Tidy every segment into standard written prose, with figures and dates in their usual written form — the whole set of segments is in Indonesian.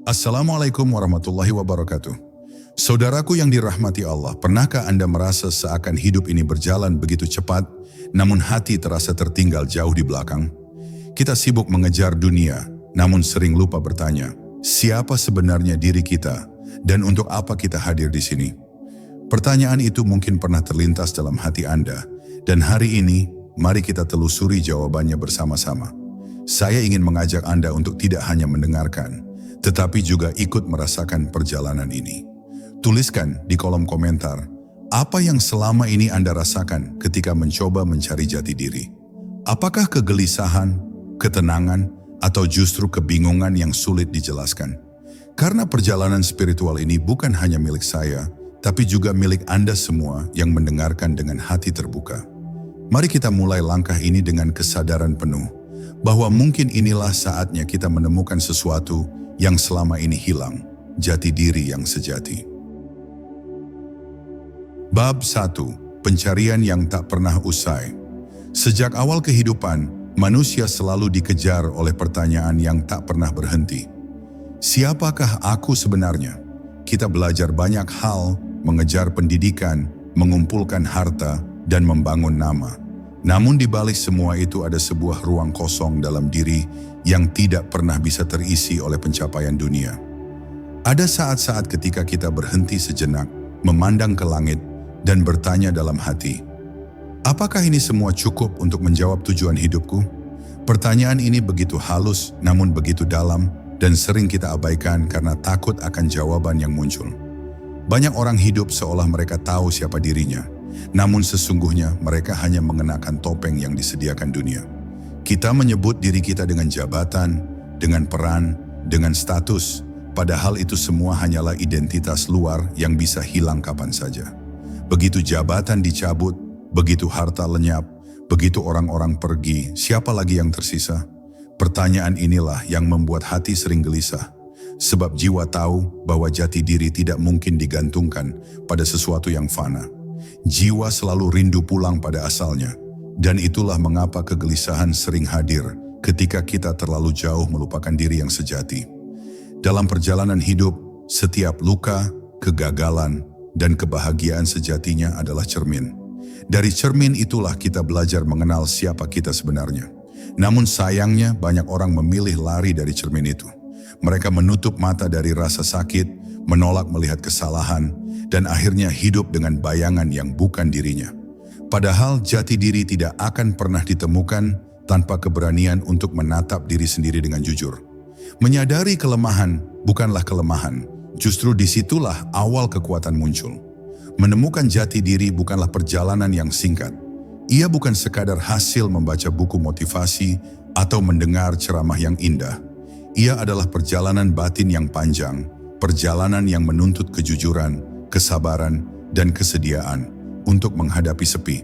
Assalamualaikum warahmatullahi wabarakatuh. Saudaraku yang dirahmati Allah, pernahkah Anda merasa seakan hidup ini berjalan begitu cepat, namun hati terasa tertinggal jauh di belakang? Kita sibuk mengejar dunia, namun sering lupa bertanya, siapa sebenarnya diri kita dan untuk apa kita hadir di sini? Pertanyaan itu mungkin pernah terlintas dalam hati Anda, dan hari ini mari kita telusuri jawabannya bersama-sama. Saya ingin mengajak Anda untuk tidak hanya mendengarkan, tetapi juga ikut merasakan perjalanan ini. Tuliskan di kolom komentar, apa yang selama ini Anda rasakan ketika mencoba mencari jati diri? Apakah kegelisahan, ketenangan, atau justru kebingungan yang sulit dijelaskan? Karena perjalanan spiritual ini bukan hanya milik saya, tapi juga milik Anda semua yang mendengarkan dengan hati terbuka. Mari kita mulai langkah ini dengan kesadaran penuh, bahwa mungkin inilah saatnya kita menemukan sesuatu yang selama ini hilang, jati diri yang sejati. Bab 1. Pencarian yang tak pernah usai. Sejak awal kehidupan, manusia selalu dikejar oleh pertanyaan yang tak pernah berhenti. Siapakah aku sebenarnya? Kita belajar banyak hal, mengejar pendidikan, mengumpulkan harta, dan membangun nama. Namun di balik semua itu ada sebuah ruang kosong dalam diri yang tidak pernah bisa terisi oleh pencapaian dunia. Ada saat-saat ketika kita berhenti sejenak, memandang ke langit, dan bertanya dalam hati, apakah ini semua cukup untuk menjawab tujuan hidupku? Pertanyaan ini begitu halus namun begitu dalam dan sering kita abaikan karena takut akan jawaban yang muncul. Banyak orang hidup seolah mereka tahu siapa dirinya, namun sesungguhnya mereka hanya mengenakan topeng yang disediakan dunia. Kita menyebut diri kita dengan jabatan, dengan peran, dengan status, padahal itu semua hanyalah identitas luar yang bisa hilang kapan saja. Begitu jabatan dicabut, begitu harta lenyap, begitu orang-orang pergi, siapa lagi yang tersisa? Pertanyaan inilah yang membuat hati sering gelisah, sebab jiwa tahu bahwa jati diri tidak mungkin digantungkan pada sesuatu yang fana. Jiwa selalu rindu pulang pada asalnya, dan itulah mengapa kegelisahan sering hadir ketika kita terlalu jauh melupakan diri yang sejati. Dalam perjalanan hidup, setiap luka, kegagalan, dan kebahagiaan sejatinya adalah cermin. Dari cermin itulah kita belajar mengenal siapa kita sebenarnya. Namun sayangnya banyak orang memilih lari dari cermin itu. Mereka menutup mata dari rasa sakit, menolak melihat kesalahan, dan akhirnya hidup dengan bayangan yang bukan dirinya. Padahal jati diri tidak akan pernah ditemukan tanpa keberanian untuk menatap diri sendiri dengan jujur. Menyadari kelemahan bukanlah kelemahan, justru disitulah awal kekuatan muncul. Menemukan jati diri bukanlah perjalanan yang singkat. Ia bukan sekadar hasil membaca buku motivasi atau mendengar ceramah yang indah. Ia adalah perjalanan batin yang panjang, perjalanan yang menuntut kejujuran, kesabaran, dan kesediaan untuk menghadapi sepi.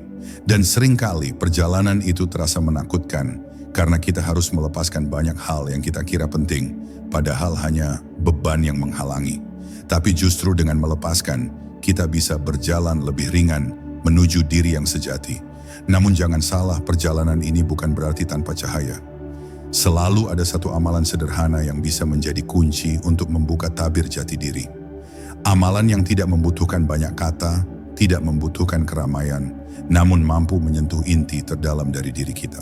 Dan seringkali perjalanan itu terasa menakutkan karena kita harus melepaskan banyak hal yang kita kira penting, padahal hanya beban yang menghalangi. Tapi justru dengan melepaskan, kita bisa berjalan lebih ringan menuju diri yang sejati. Namun jangan salah, perjalanan ini bukan berarti tanpa cahaya. Selalu ada satu amalan sederhana yang bisa menjadi kunci untuk membuka tabir jati diri. Amalan yang tidak membutuhkan banyak kata, tidak membutuhkan keramaian, namun mampu menyentuh inti terdalam dari diri kita.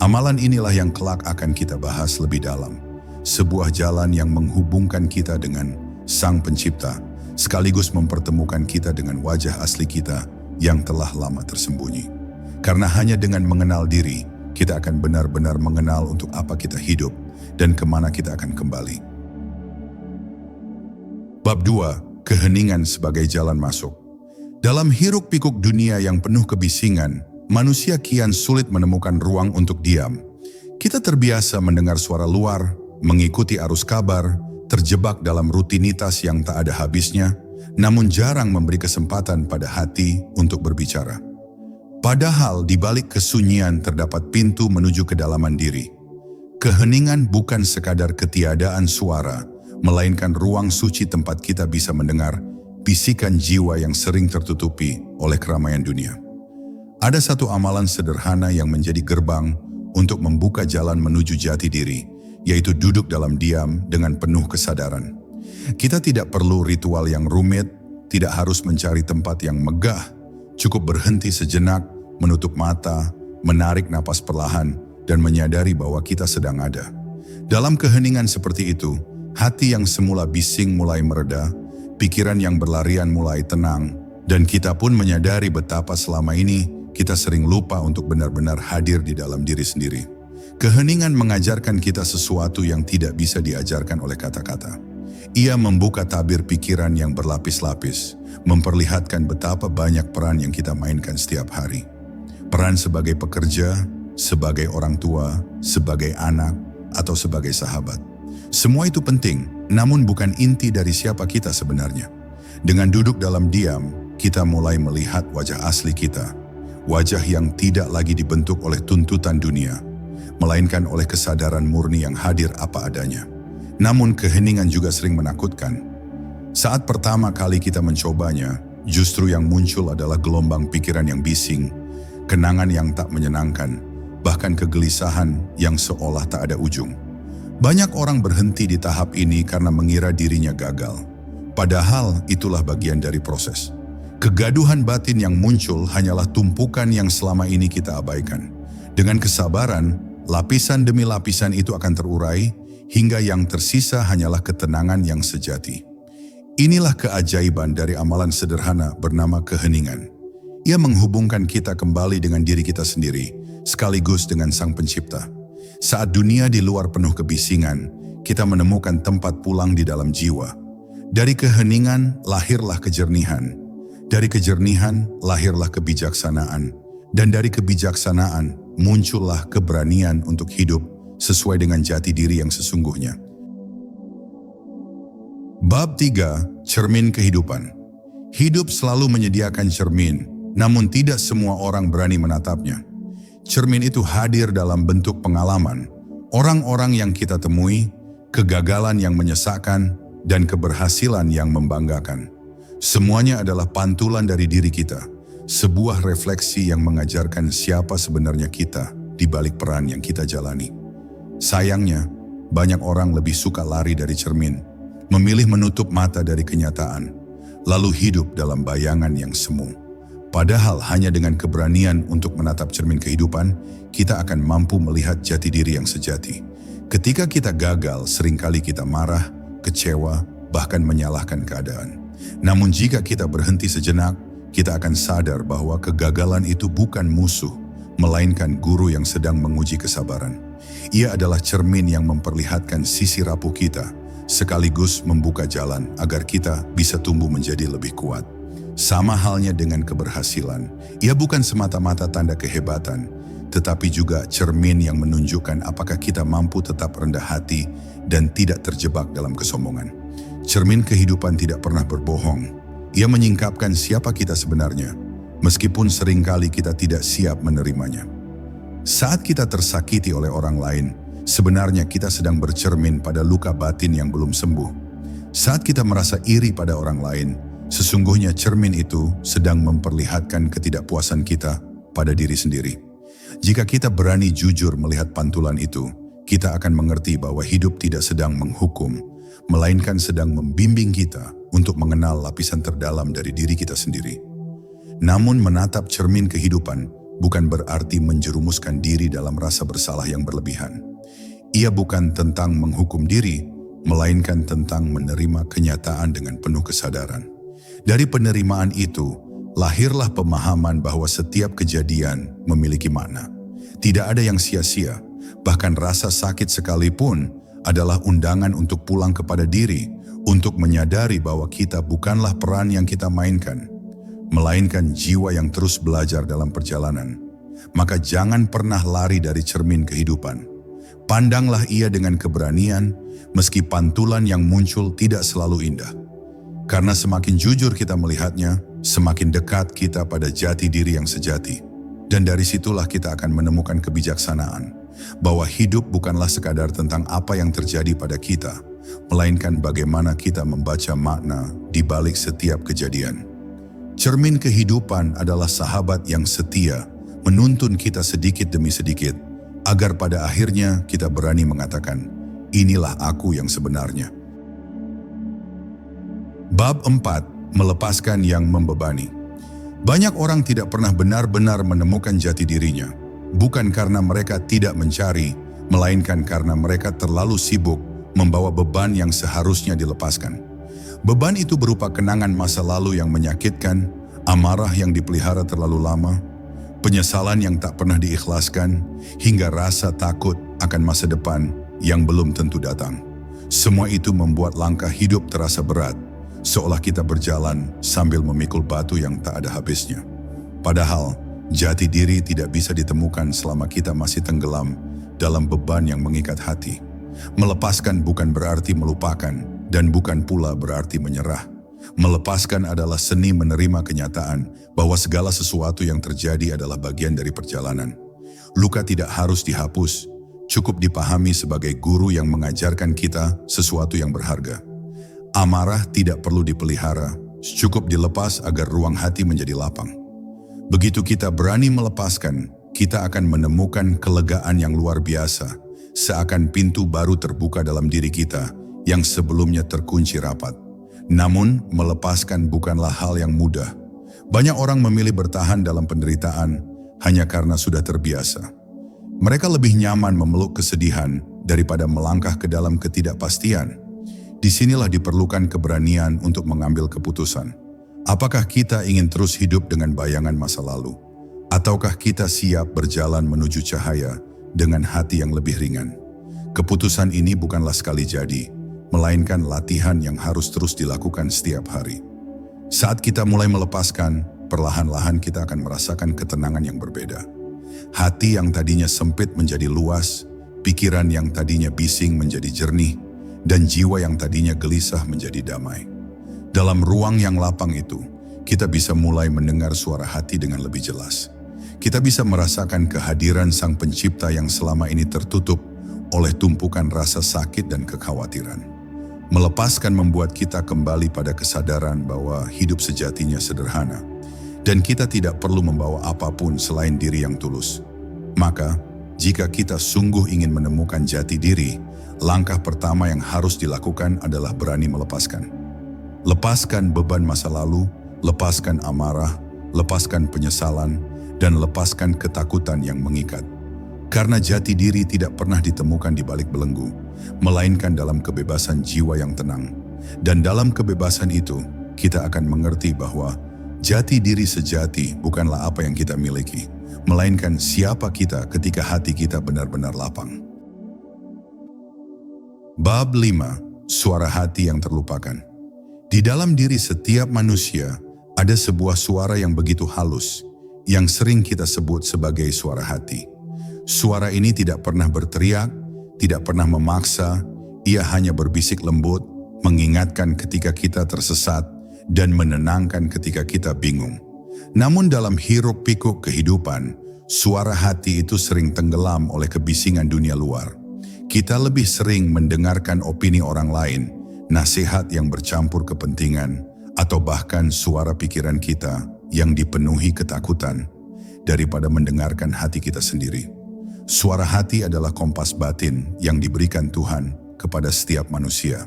Amalan inilah yang kelak akan kita bahas lebih dalam. Sebuah jalan yang menghubungkan kita dengan Sang Pencipta, sekaligus mempertemukan kita dengan wajah asli kita yang telah lama tersembunyi. Karena hanya dengan mengenal diri, kita akan benar-benar mengenal untuk apa kita hidup dan kemana kita akan kembali. Bab 2. Keheningan sebagai jalan masuk. Dalam hiruk-pikuk dunia yang penuh kebisingan, manusia kian sulit menemukan ruang untuk diam. Kita terbiasa mendengar suara luar, mengikuti arus kabar, terjebak dalam rutinitas yang tak ada habisnya, namun jarang memberi kesempatan pada hati untuk berbicara. Padahal di balik kesunyian terdapat pintu menuju kedalaman diri. Keheningan bukan sekadar ketiadaan suara, melainkan ruang suci tempat kita bisa mendengar bisikan jiwa yang sering tertutupi oleh keramaian dunia. Ada satu amalan sederhana yang menjadi gerbang untuk membuka jalan menuju jati diri, yaitu duduk dalam diam dengan penuh kesadaran. Kita tidak perlu ritual yang rumit, tidak harus mencari tempat yang megah, cukup berhenti sejenak, menutup mata, menarik napas perlahan, dan menyadari bahwa kita sedang ada. Dalam keheningan seperti itu, hati yang semula bising mulai mereda, pikiran yang berlarian mulai tenang, dan kita pun menyadari betapa selama ini kita sering lupa untuk benar-benar hadir di dalam diri sendiri. Keheningan mengajarkan kita sesuatu yang tidak bisa diajarkan oleh kata-kata. Ia membuka tabir pikiran yang berlapis-lapis, memperlihatkan betapa banyak peran yang kita mainkan setiap hari. Peran sebagai pekerja, sebagai orang tua, sebagai anak, atau sebagai sahabat. Semua itu penting, namun bukan inti dari siapa kita sebenarnya. Dengan duduk dalam diam, kita mulai melihat wajah asli kita. Wajah yang tidak lagi dibentuk oleh tuntutan dunia, melainkan oleh kesadaran murni yang hadir apa adanya. Namun keheningan juga sering menakutkan. Saat pertama kali kita mencobanya, justru yang muncul adalah gelombang pikiran yang bising, kenangan yang tak menyenangkan, bahkan kegelisahan yang seolah tak ada ujung. Banyak orang berhenti di tahap ini karena mengira dirinya gagal. Padahal itulah bagian dari proses. Kegaduhan batin yang muncul hanyalah tumpukan yang selama ini kita abaikan. Dengan kesabaran, lapisan demi lapisan itu akan terurai, hingga yang tersisa hanyalah ketenangan yang sejati. Inilah keajaiban dari amalan sederhana bernama keheningan. Ia menghubungkan kita kembali dengan diri kita sendiri, sekaligus dengan Sang Pencipta. Saat dunia di luar penuh kebisingan, kita menemukan tempat pulang di dalam jiwa. Dari keheningan lahirlah kejernihan. Dari kejernihan lahirlah kebijaksanaan. Dan dari kebijaksanaan muncullah keberanian untuk hidup sesuai dengan jati diri yang sesungguhnya. Bab 3. Cermin Kehidupan. Hidup selalu menyediakan cermin, namun tidak semua orang berani menatapnya. Cermin itu hadir dalam bentuk pengalaman, orang-orang yang kita temui, kegagalan yang menyesakkan, dan keberhasilan yang membanggakan. Semuanya adalah pantulan dari diri kita, sebuah refleksi yang mengajarkan siapa sebenarnya kita di balik peran yang kita jalani. Sayangnya, banyak orang lebih suka lari dari cermin, memilih menutup mata dari kenyataan, lalu hidup dalam bayangan yang semu. Padahal hanya dengan keberanian untuk menatap cermin kehidupan, kita akan mampu melihat jati diri yang sejati. Ketika kita gagal, seringkali kita marah, kecewa, bahkan menyalahkan keadaan. Namun jika kita berhenti sejenak, kita akan sadar bahwa kegagalan itu bukan musuh, melainkan guru yang sedang menguji kesabaran. Ia adalah cermin yang memperlihatkan sisi rapuh kita, sekaligus membuka jalan agar kita bisa tumbuh menjadi lebih kuat. Sama halnya dengan keberhasilan, ia bukan semata-mata tanda kehebatan, tetapi juga cermin yang menunjukkan apakah kita mampu tetap rendah hati dan tidak terjebak dalam kesombongan. Cermin kehidupan tidak pernah berbohong. Ia menyingkapkan siapa kita sebenarnya, meskipun seringkali kita tidak siap menerimanya. Saat kita tersakiti oleh orang lain, sebenarnya kita sedang bercermin pada luka batin yang belum sembuh. Saat kita merasa iri pada orang lain, sesungguhnya cermin itu sedang memperlihatkan ketidakpuasan kita pada diri sendiri. Jika kita berani jujur melihat pantulan itu, kita akan mengerti bahwa hidup tidak sedang menghukum, melainkan sedang membimbing kita untuk mengenal lapisan terdalam dari diri kita sendiri. Namun menatap cermin kehidupan bukan berarti menjerumuskan diri dalam rasa bersalah yang berlebihan. Ia bukan tentang menghukum diri, melainkan tentang menerima kenyataan dengan penuh kesadaran. Dari penerimaan itu, lahirlah pemahaman bahwa setiap kejadian memiliki makna. Tidak ada yang sia-sia, bahkan rasa sakit sekalipun adalah undangan untuk pulang kepada diri, untuk menyadari bahwa kita bukanlah peran yang kita mainkan, melainkan jiwa yang terus belajar dalam perjalanan. Maka jangan pernah lari dari cermin kehidupan. Pandanglah ia dengan keberanian, meski pantulan yang muncul tidak selalu indah. Karena semakin jujur kita melihatnya, semakin dekat kita pada jati diri yang sejati. Dan dari situlah kita akan menemukan kebijaksanaan, bahwa hidup bukanlah sekadar tentang apa yang terjadi pada kita, melainkan bagaimana kita membaca makna di balik setiap kejadian. Cermin kehidupan adalah sahabat yang setia, menuntun kita sedikit demi sedikit, agar pada akhirnya kita berani mengatakan, inilah aku yang sebenarnya. Bab 4. Melepaskan yang membebani. Banyak orang tidak pernah benar-benar menemukan jati dirinya, bukan karena mereka tidak mencari, melainkan karena mereka terlalu sibuk membawa beban yang seharusnya dilepaskan. Beban itu berupa kenangan masa lalu yang menyakitkan, amarah yang dipelihara terlalu lama, penyesalan yang tak pernah diikhlaskan, hingga rasa takut akan masa depan yang belum tentu datang. Semua itu membuat langkah hidup terasa berat, seolah kita berjalan sambil memikul batu yang tak ada habisnya. Padahal, jati diri tidak bisa ditemukan selama kita masih tenggelam dalam beban yang mengikat hati. Melepaskan bukan berarti melupakan, dan bukan pula berarti menyerah. Melepaskan adalah seni menerima kenyataan bahwa segala sesuatu yang terjadi adalah bagian dari perjalanan. Luka tidak harus dihapus, cukup dipahami sebagai guru yang mengajarkan kita sesuatu yang berharga. Amarah tidak perlu dipelihara, cukup dilepas agar ruang hati menjadi lapang. Begitu kita berani melepaskan, kita akan menemukan kelegaan yang luar biasa, seakan pintu baru terbuka dalam diri kita yang sebelumnya terkunci rapat. Namun, melepaskan bukanlah hal yang mudah. Banyak orang memilih bertahan dalam penderitaan hanya karena sudah terbiasa. Mereka lebih nyaman memeluk kesedihan daripada melangkah ke dalam ketidakpastian. Disinilah diperlukan keberanian untuk mengambil keputusan. Apakah kita ingin terus hidup dengan bayangan masa lalu? Ataukah kita siap berjalan menuju cahaya dengan hati yang lebih ringan? Keputusan ini bukanlah sekali jadi, melainkan latihan yang harus terus dilakukan setiap hari. Saat kita mulai melepaskan, perlahan-lahan kita akan merasakan ketenangan yang berbeda. Hati yang tadinya sempit menjadi luas, pikiran yang tadinya bising menjadi jernih, dan jiwa yang tadinya gelisah menjadi damai. Dalam ruang yang lapang itu, kita bisa mulai mendengar suara hati dengan lebih jelas. Kita bisa merasakan kehadiran Sang Pencipta yang selama ini tertutup oleh tumpukan rasa sakit dan kekhawatiran. Melepaskan membuat kita kembali pada kesadaran bahwa hidup sejatinya sederhana, dan kita tidak perlu membawa apapun selain diri yang tulus. Maka, jika kita sungguh ingin menemukan jati diri, langkah pertama yang harus dilakukan adalah berani melepaskan. Lepaskan beban masa lalu, lepaskan amarah, lepaskan penyesalan, dan lepaskan ketakutan yang mengikat. Karena jati diri tidak pernah ditemukan di balik belenggu, melainkan dalam kebebasan jiwa yang tenang. Dan dalam kebebasan itu, kita akan mengerti bahwa jati diri sejati bukanlah apa yang kita miliki, melainkan siapa kita ketika hati kita benar-benar lapang. Bab 5. Suara hati yang terlupakan. Di dalam diri setiap manusia, ada sebuah suara yang begitu halus, yang sering kita sebut sebagai suara hati. Suara ini tidak pernah berteriak, tidak pernah memaksa, ia hanya berbisik lembut, mengingatkan ketika kita tersesat, dan menenangkan ketika kita bingung. Namun dalam hiruk-pikuk kehidupan, suara hati itu sering tenggelam oleh kebisingan dunia luar. Kita lebih sering mendengarkan opini orang lain, nasihat yang bercampur kepentingan, atau bahkan suara pikiran kita yang dipenuhi ketakutan, daripada mendengarkan hati kita sendiri. Suara hati adalah kompas batin yang diberikan Tuhan kepada setiap manusia.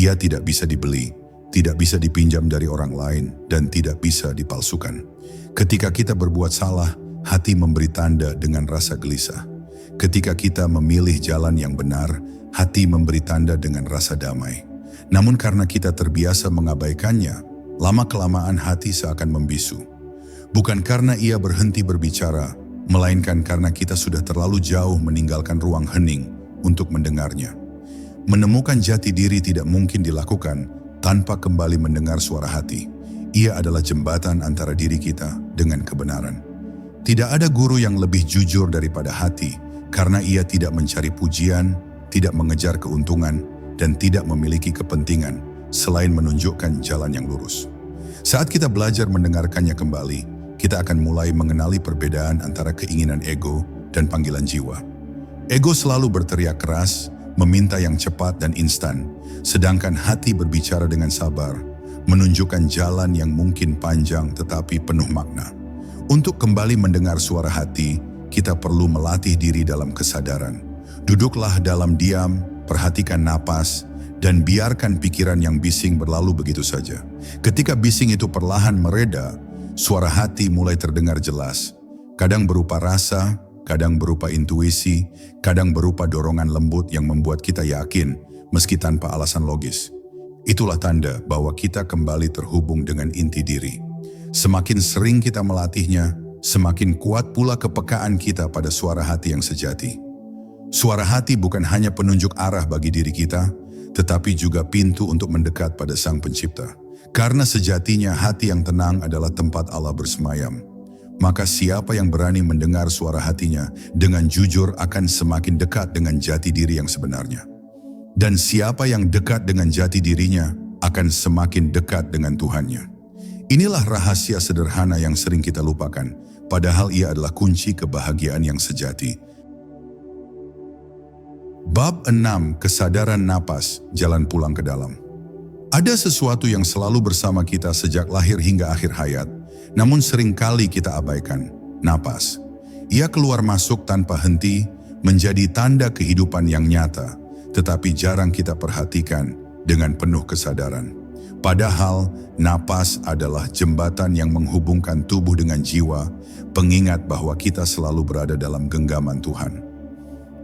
Ia tidak bisa dibeli, tidak bisa dipinjam dari orang lain, dan tidak bisa dipalsukan. Ketika kita berbuat salah, hati memberi tanda dengan rasa gelisah. Ketika kita memilih jalan yang benar, hati memberi tanda dengan rasa damai. Namun karena kita terbiasa mengabaikannya, lama-kelamaan hati seakan membisu. Bukan karena ia berhenti berbicara, melainkan karena kita sudah terlalu jauh meninggalkan ruang hening untuk mendengarnya. Menemukan jati diri tidak mungkin dilakukan tanpa kembali mendengar suara hati. Ia adalah jembatan antara diri kita dengan kebenaran. Tidak ada guru yang lebih jujur daripada hati, karena ia tidak mencari pujian, tidak mengejar keuntungan, dan tidak memiliki kepentingan selain menunjukkan jalan yang lurus. Saat kita belajar mendengarkannya kembali, kita akan mulai mengenali perbedaan antara keinginan ego dan panggilan jiwa. Ego selalu berteriak keras, meminta yang cepat dan instan, sedangkan hati berbicara dengan sabar, menunjukkan jalan yang mungkin panjang tetapi penuh makna. Untuk kembali mendengar suara hati, kita perlu melatih diri dalam kesadaran. Duduklah dalam diam, perhatikan napas, dan biarkan pikiran yang bising berlalu begitu saja. Ketika bising itu perlahan mereda, suara hati mulai terdengar jelas. Kadang berupa rasa, kadang berupa intuisi, kadang berupa dorongan lembut yang membuat kita yakin, meski tanpa alasan logis. Itulah tanda bahwa kita kembali terhubung dengan inti diri. Semakin sering kita melatihnya, semakin kuat pula kepekaan kita pada suara hati yang sejati. Suara hati bukan hanya penunjuk arah bagi diri kita, tetapi juga pintu untuk mendekat pada Sang Pencipta. Karena sejatinya hati yang tenang adalah tempat Allah bersemayam. Maka siapa yang berani mendengar suara hatinya dengan jujur akan semakin dekat dengan jati diri yang sebenarnya. Dan siapa yang dekat dengan jati dirinya akan semakin dekat dengan Tuhannya. Inilah rahasia sederhana yang sering kita lupakan, padahal ia adalah kunci kebahagiaan yang sejati. Bab 6. Kesadaran napas, jalan pulang ke dalam. Ada sesuatu yang selalu bersama kita sejak lahir hingga akhir hayat, namun seringkali kita abaikan, napas. Ia keluar masuk tanpa henti, menjadi tanda kehidupan yang nyata, tetapi jarang kita perhatikan dengan penuh kesadaran. Padahal, napas adalah jembatan yang menghubungkan tubuh dengan jiwa, pengingat bahwa kita selalu berada dalam genggaman Tuhan.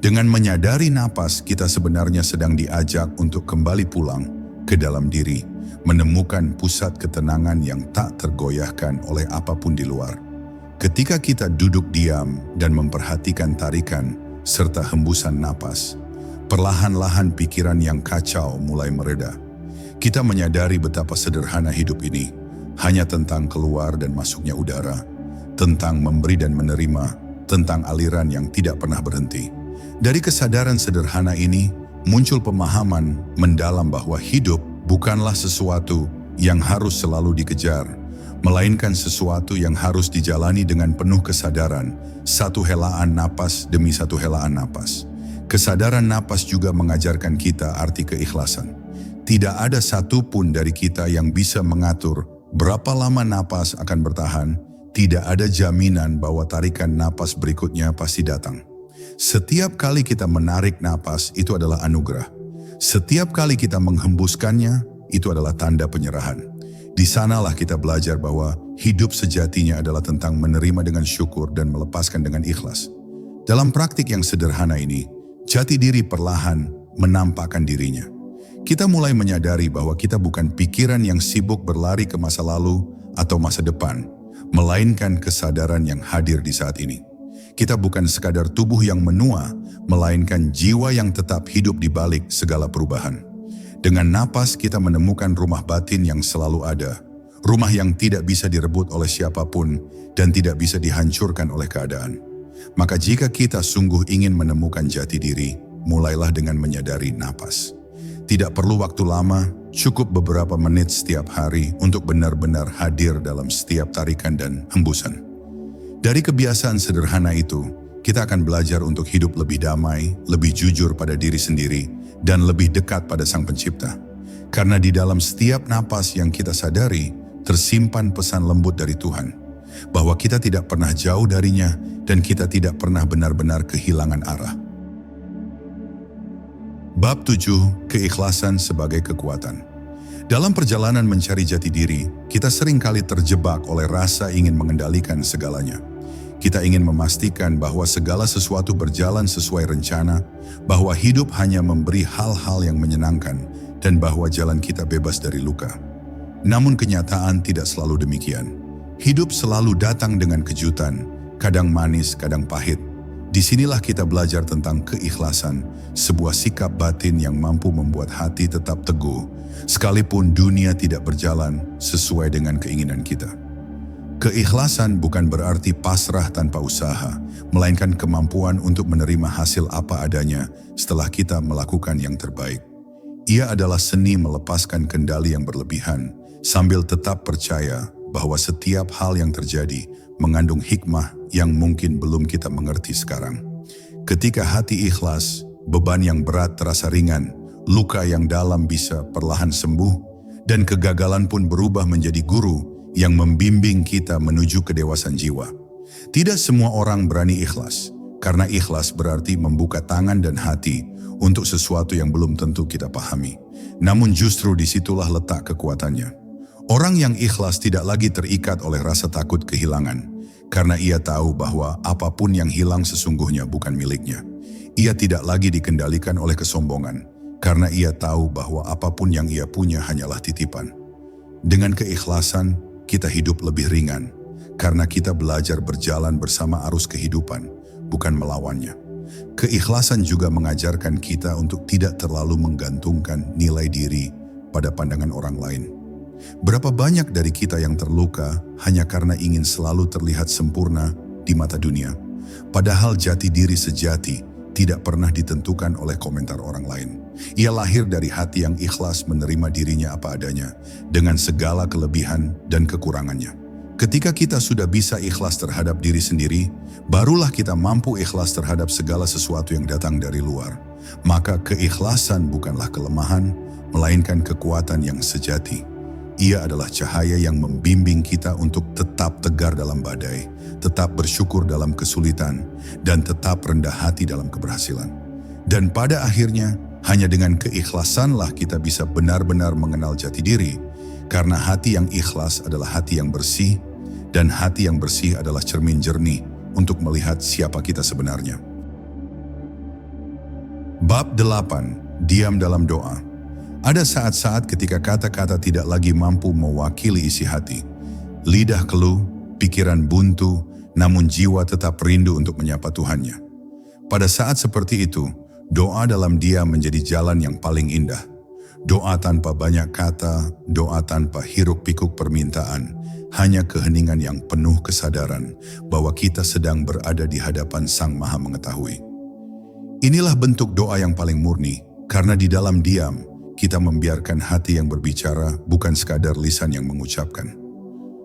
Dengan menyadari napas, kita sebenarnya sedang diajak untuk kembali pulang ke dalam diri, menemukan pusat ketenangan yang tak tergoyahkan oleh apapun di luar. Ketika kita duduk diam dan memperhatikan tarikan serta hembusan napas, perlahan-lahan pikiran yang kacau mulai mereda. Kita menyadari betapa sederhana hidup ini, hanya tentang keluar dan masuknya udara, tentang memberi dan menerima, tentang aliran yang tidak pernah berhenti. Dari kesadaran sederhana ini, muncul pemahaman mendalam bahwa hidup bukanlah sesuatu yang harus selalu dikejar, melainkan sesuatu yang harus dijalani dengan penuh kesadaran, satu helaan napas demi satu helaan napas. Kesadaran napas juga mengajarkan kita arti keikhlasan. Tidak ada satupun dari kita yang bisa mengatur berapa lama napas akan bertahan. Tidak ada jaminan bahwa tarikan napas berikutnya pasti datang. Setiap kali kita menarik napas, itu adalah anugerah. Setiap kali kita menghembuskannya, itu adalah tanda penyerahan. Di sanalah kita belajar bahwa hidup sejatinya adalah tentang menerima dengan syukur dan melepaskan dengan ikhlas. Dalam praktik yang sederhana ini, jati diri perlahan menampakkan dirinya. Kita mulai menyadari bahwa kita bukan pikiran yang sibuk berlari ke masa lalu atau masa depan, melainkan kesadaran yang hadir di saat ini. Kita bukan sekadar tubuh yang menua, melainkan jiwa yang tetap hidup di balik segala perubahan. Dengan napas kita menemukan rumah batin yang selalu ada, rumah yang tidak bisa direbut oleh siapapun dan tidak bisa dihancurkan oleh keadaan. Maka jika kita sungguh ingin menemukan jati diri, mulailah dengan menyadari napas. Tidak perlu waktu lama, cukup beberapa menit setiap hari untuk benar-benar hadir dalam setiap tarikan dan hembusan. Dari kebiasaan sederhana itu, kita akan belajar untuk hidup lebih damai, lebih jujur pada diri sendiri, dan lebih dekat pada Sang Pencipta. Karena di dalam setiap napas yang kita sadari, tersimpan pesan lembut dari Tuhan, bahwa kita tidak pernah jauh darinya dan kita tidak pernah benar-benar kehilangan arah. Bab 7. Keikhlasan sebagai kekuatan. Dalam perjalanan mencari jati diri, kita seringkali terjebak oleh rasa ingin mengendalikan segalanya. Kita ingin memastikan bahwa segala sesuatu berjalan sesuai rencana, bahwa hidup hanya memberi hal-hal yang menyenangkan, dan bahwa jalan kita bebas dari luka. Namun kenyataan tidak selalu demikian. Hidup selalu datang dengan kejutan, kadang manis, kadang pahit. Disinilah kita belajar tentang keikhlasan, sebuah sikap batin yang mampu membuat hati tetap teguh, sekalipun dunia tidak berjalan sesuai dengan keinginan kita. Keikhlasan bukan berarti pasrah tanpa usaha, melainkan kemampuan untuk menerima hasil apa adanya setelah kita melakukan yang terbaik. Ia adalah seni melepaskan kendali yang berlebihan, sambil tetap percaya bahwa setiap hal yang terjadi mengandung hikmah yang mungkin belum kita mengerti sekarang. Ketika hati ikhlas, beban yang berat terasa ringan, luka yang dalam bisa perlahan sembuh, dan kegagalan pun berubah menjadi guru yang membimbing kita menuju kedewasaan jiwa. Tidak semua orang berani ikhlas. karena ikhlas berarti membuka tangan dan hati untuk sesuatu yang belum tentu kita pahami. Namun justru disitulah letak kekuatannya. Orang yang ikhlas tidak lagi terikat oleh rasa takut kehilangan, karena ia tahu bahwa apapun yang hilang sesungguhnya bukan miliknya. Ia tidak lagi dikendalikan oleh kesombongan, karena ia tahu bahwa apapun yang ia punya hanyalah titipan. Dengan keikhlasan, kita hidup lebih ringan, karena kita belajar berjalan bersama arus kehidupan, bukan melawannya. Keikhlasan juga mengajarkan kita untuk tidak terlalu menggantungkan nilai diri pada pandangan orang lain. Berapa banyak dari kita yang terluka hanya karena ingin selalu terlihat sempurna di mata dunia, padahal jati diri sejati tidak pernah ditentukan oleh komentar orang lain. Ia lahir dari hati yang ikhlas menerima dirinya apa adanya, dengan segala kelebihan dan kekurangannya. Ketika kita sudah bisa ikhlas terhadap diri sendiri, barulah kita mampu ikhlas terhadap segala sesuatu yang datang dari luar. Maka keikhlasan bukanlah kelemahan, melainkan kekuatan yang sejati. Ia adalah cahaya yang membimbing kita untuk tetap tegar dalam badai, tetap bersyukur dalam kesulitan, dan tetap rendah hati dalam keberhasilan. Dan pada akhirnya, hanya dengan keikhlasanlah kita bisa benar-benar mengenal jati diri, karena hati yang ikhlas adalah hati yang bersih, dan hati yang bersih adalah cermin jernih untuk melihat siapa kita sebenarnya. Bab 8. Diam dalam doa. Ada saat-saat ketika kata-kata tidak lagi mampu mewakili isi hati. Lidah keluh, pikiran buntu, namun jiwa tetap rindu untuk menyapa Tuhannya. Pada saat seperti itu, doa dalam diam menjadi jalan yang paling indah. Doa tanpa banyak kata, doa tanpa hiruk-pikuk permintaan, hanya keheningan yang penuh kesadaran bahwa kita sedang berada di hadapan Sang Maha Mengetahui. Inilah bentuk doa yang paling murni, karena di dalam diam, kita membiarkan hati yang berbicara, bukan sekadar lisan yang mengucapkan.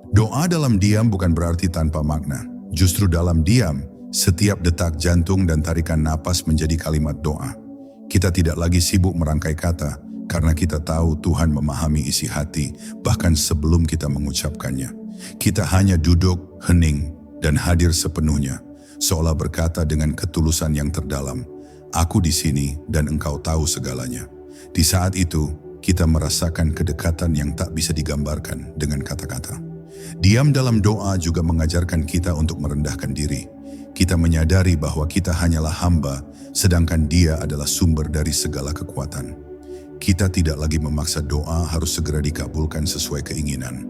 Doa dalam diam bukan berarti tanpa makna. Justru dalam diam, setiap detak jantung dan tarikan napas menjadi kalimat doa. Kita tidak lagi sibuk merangkai kata, karena kita tahu Tuhan memahami isi hati, bahkan sebelum kita mengucapkannya. Kita hanya duduk, hening, dan hadir sepenuhnya, seolah berkata dengan ketulusan yang terdalam, "Aku di sini dan Engkau tahu segalanya." Di saat itu, kita merasakan kedekatan yang tak bisa digambarkan dengan kata-kata. Diam dalam doa juga mengajarkan kita untuk merendahkan diri. Kita menyadari bahwa kita hanyalah hamba, sedangkan Dia adalah sumber dari segala kekuatan. Kita tidak lagi memaksa doa harus segera dikabulkan sesuai keinginan,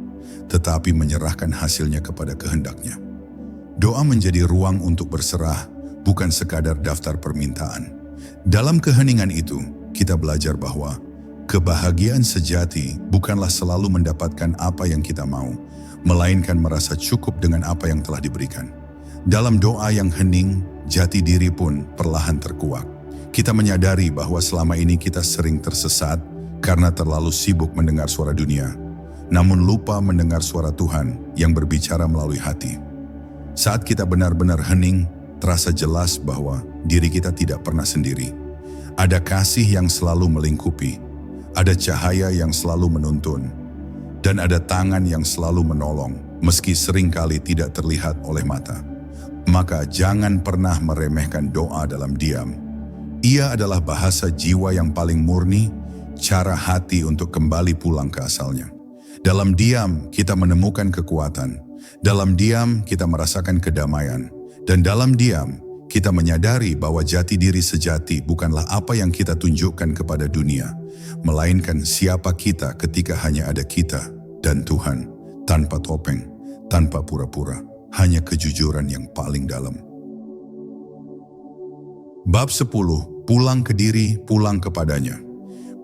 tetapi menyerahkan hasilnya kepada kehendak-Nya. Doa menjadi ruang untuk berserah, bukan sekadar daftar permintaan. Dalam keheningan itu, kita belajar bahwa kebahagiaan sejati bukanlah selalu mendapatkan apa yang kita mau, melainkan merasa cukup dengan apa yang telah diberikan. Dalam doa yang hening, jati diri pun perlahan terkuak. Kita menyadari bahwa selama ini kita sering tersesat karena terlalu sibuk mendengar suara dunia, namun lupa mendengar suara Tuhan yang berbicara melalui hati. Saat kita benar-benar hening, terasa jelas bahwa diri kita tidak pernah sendiri. Ada kasih yang selalu melingkupi, ada cahaya yang selalu menuntun, dan ada tangan yang selalu menolong, meski seringkali tidak terlihat oleh mata. Maka jangan pernah meremehkan doa dalam diam. Ia adalah bahasa jiwa yang paling murni, cara hati untuk kembali pulang ke asalnya. Dalam diam, kita menemukan kekuatan. Dalam diam, kita merasakan kedamaian. Dan dalam diam, kita menyadari bahwa jati diri sejati bukanlah apa yang kita tunjukkan kepada dunia, melainkan siapa kita ketika hanya ada kita dan Tuhan, tanpa topeng, tanpa pura-pura, hanya kejujuran yang paling dalam. Bab 10. Pulang ke diri, pulang kepadanya.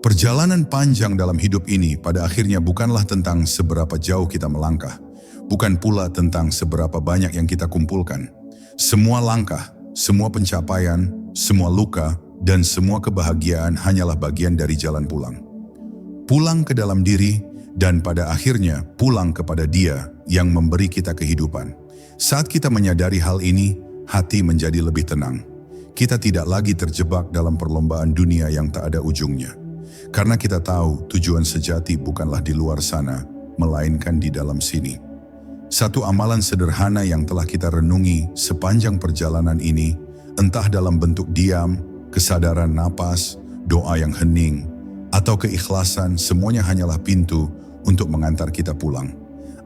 Perjalanan panjang dalam hidup ini pada akhirnya bukanlah tentang seberapa jauh kita melangkah, bukan pula tentang seberapa banyak yang kita kumpulkan. Semua langkah, semua pencapaian, semua luka, dan semua kebahagiaan hanyalah bagian dari jalan pulang. Pulang ke dalam diri, dan pada akhirnya pulang kepada Dia yang memberi kita kehidupan. Saat kita menyadari hal ini, hati menjadi lebih tenang. Kita tidak lagi terjebak dalam perlombaan dunia yang tak ada ujungnya. Karena kita tahu tujuan sejati bukanlah di luar sana, melainkan di dalam sini. Satu amalan sederhana yang telah kita renungi sepanjang perjalanan ini entah dalam bentuk diam, kesadaran napas, doa yang hening, atau keikhlasan, semuanya hanyalah pintu untuk mengantar kita pulang.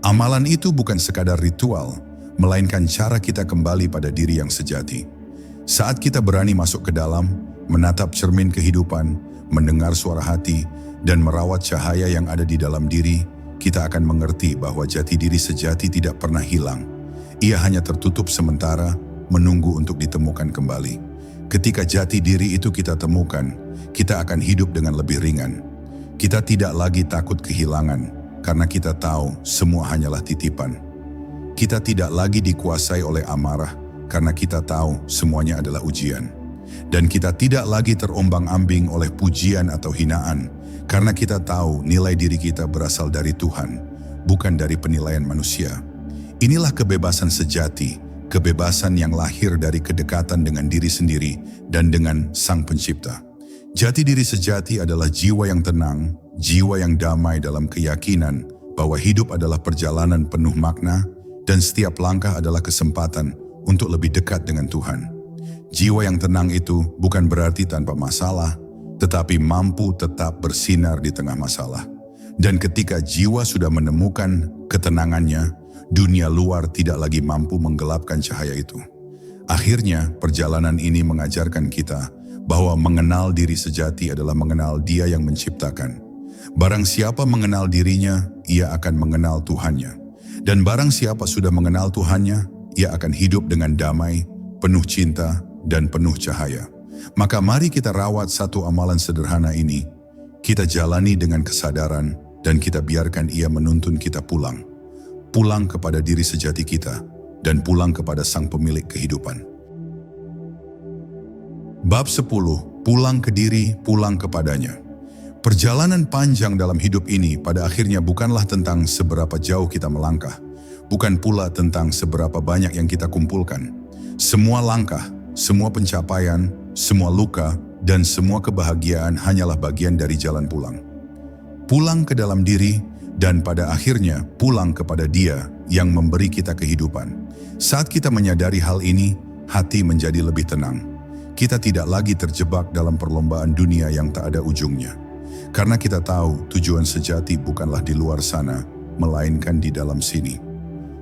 Amalan itu bukan sekadar ritual, melainkan cara kita kembali pada diri yang sejati. Saat kita berani masuk ke dalam, menatap cermin kehidupan, mendengar suara hati, dan merawat cahaya yang ada di dalam diri, kita akan mengerti bahwa jati diri sejati tidak pernah hilang. Ia hanya tertutup sementara, menunggu untuk ditemukan kembali. Ketika jati diri itu kita temukan, kita akan hidup dengan lebih ringan. Kita tidak lagi takut kehilangan, karena kita tahu semua hanyalah titipan. Kita tidak lagi dikuasai oleh amarah, karena kita tahu semuanya adalah ujian. Dan kita tidak lagi terombang-ambing oleh pujian atau hinaan, karena kita tahu nilai diri kita berasal dari Tuhan, bukan dari penilaian manusia. Inilah kebebasan sejati, kebebasan yang lahir dari kedekatan dengan diri sendiri dan dengan Sang Pencipta. Jati diri sejati adalah jiwa yang tenang, jiwa yang damai dalam keyakinan bahwa hidup adalah perjalanan penuh makna dan setiap langkah adalah kesempatan untuk lebih dekat dengan Tuhan. Jiwa yang tenang itu bukan berarti tanpa masalah, tetapi mampu tetap bersinar di tengah masalah. Dan ketika jiwa sudah menemukan ketenangannya, dunia luar tidak lagi mampu menggelapkan cahaya itu. Akhirnya, perjalanan ini mengajarkan kita bahwa mengenal diri sejati adalah mengenal Dia yang menciptakan. Barang siapa mengenal dirinya, ia akan mengenal Tuhannya. Dan barang siapa sudah mengenal Tuhannya, ia akan hidup dengan damai, penuh cinta, dan penuh cahaya. Maka mari kita rawat satu amalan sederhana ini. Kita jalani dengan kesadaran dan kita biarkan ia menuntun kita pulang. Pulang kepada diri sejati kita dan pulang kepada Sang Pemilik kehidupan. Bab 10. Pulang ke diri, pulang kepadanya. Perjalanan panjang dalam hidup ini pada akhirnya bukanlah tentang seberapa jauh kita melangkah, bukan pula tentang seberapa banyak yang kita kumpulkan. Semua langkah, semua pencapaian, semua luka, dan semua kebahagiaan hanyalah bagian dari jalan pulang. Pulang ke dalam diri, dan pada akhirnya pulang kepada Dia yang memberi kita kehidupan. Saat kita menyadari hal ini, hati menjadi lebih tenang. Kita tidak lagi terjebak dalam perlombaan dunia yang tak ada ujungnya. Karena kita tahu tujuan sejati bukanlah di luar sana, melainkan di dalam sini.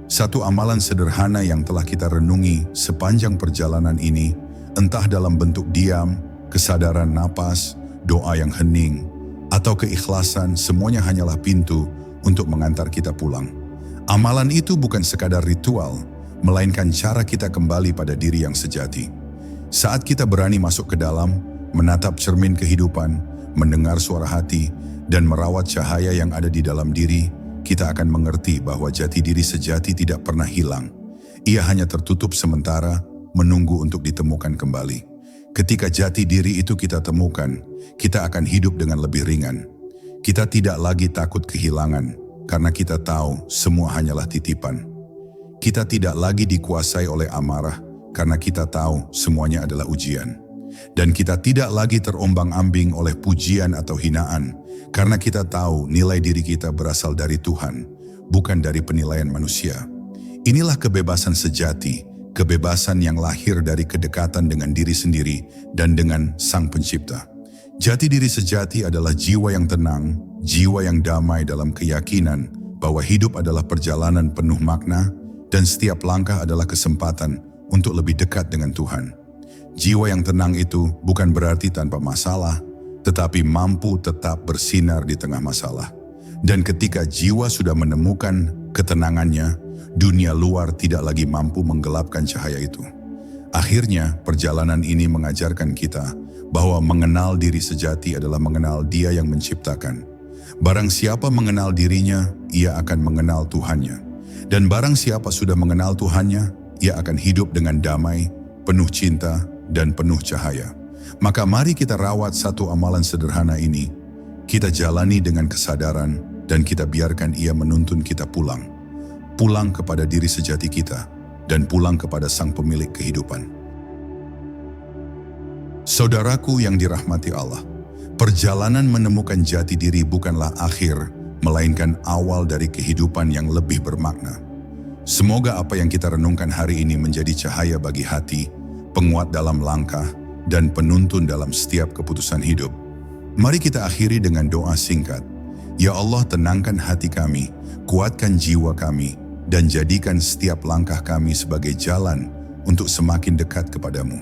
Satu amalan sederhana yang telah kita renungi sepanjang perjalanan ini, entah dalam bentuk diam, kesadaran napas, doa yang hening, atau keikhlasan, semuanya hanyalah pintu untuk mengantar kita pulang. Amalan itu bukan sekadar ritual, melainkan cara kita kembali pada diri yang sejati. Saat kita berani masuk ke dalam, menatap cermin kehidupan, mendengar suara hati, dan merawat cahaya yang ada di dalam diri, kita akan mengerti bahwa jati diri sejati tidak pernah hilang. Ia hanya tertutup sementara, menunggu untuk ditemukan kembali. Ketika jati diri itu kita temukan, kita akan hidup dengan lebih ringan. Kita tidak lagi takut kehilangan, karena kita tahu semua hanyalah titipan. Kita tidak lagi dikuasai oleh amarah, karena kita tahu semuanya adalah ujian. Dan kita tidak lagi terombang-ambing oleh pujian atau hinaan, karena kita tahu nilai diri kita berasal dari Tuhan, bukan dari penilaian manusia. Inilah kebebasan sejati, kebebasan yang lahir dari kedekatan dengan diri sendiri dan dengan Sang Pencipta. Jati diri sejati adalah jiwa yang tenang, jiwa yang damai dalam keyakinan bahwa hidup adalah perjalanan penuh makna dan setiap langkah adalah kesempatan untuk lebih dekat dengan Tuhan. Jiwa yang tenang itu bukan berarti tanpa masalah, tetapi mampu tetap bersinar di tengah masalah. Dan ketika jiwa sudah menemukan ketenangannya, dunia luar tidak lagi mampu menggelapkan cahaya itu. Akhirnya, perjalanan ini mengajarkan kita bahwa mengenal diri sejati adalah mengenal Dia yang menciptakan. Barang siapa mengenal dirinya, ia akan mengenal Tuhannya. Dan barang siapa sudah mengenal Tuhannya, ia akan hidup dengan damai, penuh cinta, dan penuh cahaya. Maka mari kita rawat satu amalan sederhana ini. Kita jalani dengan kesadaran dan kita biarkan ia menuntun kita pulang. Pulang kepada diri sejati kita dan pulang kepada Sang Pemilik kehidupan. Saudaraku yang dirahmati Allah, perjalanan menemukan jati diri bukanlah akhir, melainkan awal dari kehidupan yang lebih bermakna. Semoga apa yang kita renungkan hari ini menjadi cahaya bagi hati, penguat dalam langkah, dan penuntun dalam setiap keputusan hidup. Mari kita akhiri dengan doa singkat. Ya Allah, tenangkan hati kami, kuatkan jiwa kami, dan jadikan setiap langkah kami sebagai jalan untuk semakin dekat kepadamu.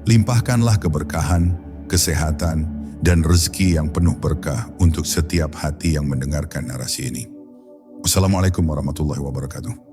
Limpahkanlah keberkahan, kesehatan, dan rezeki yang penuh berkah untuk setiap hati yang mendengarkan narasi ini. Wassalamualaikum warahmatullahi wabarakatuh.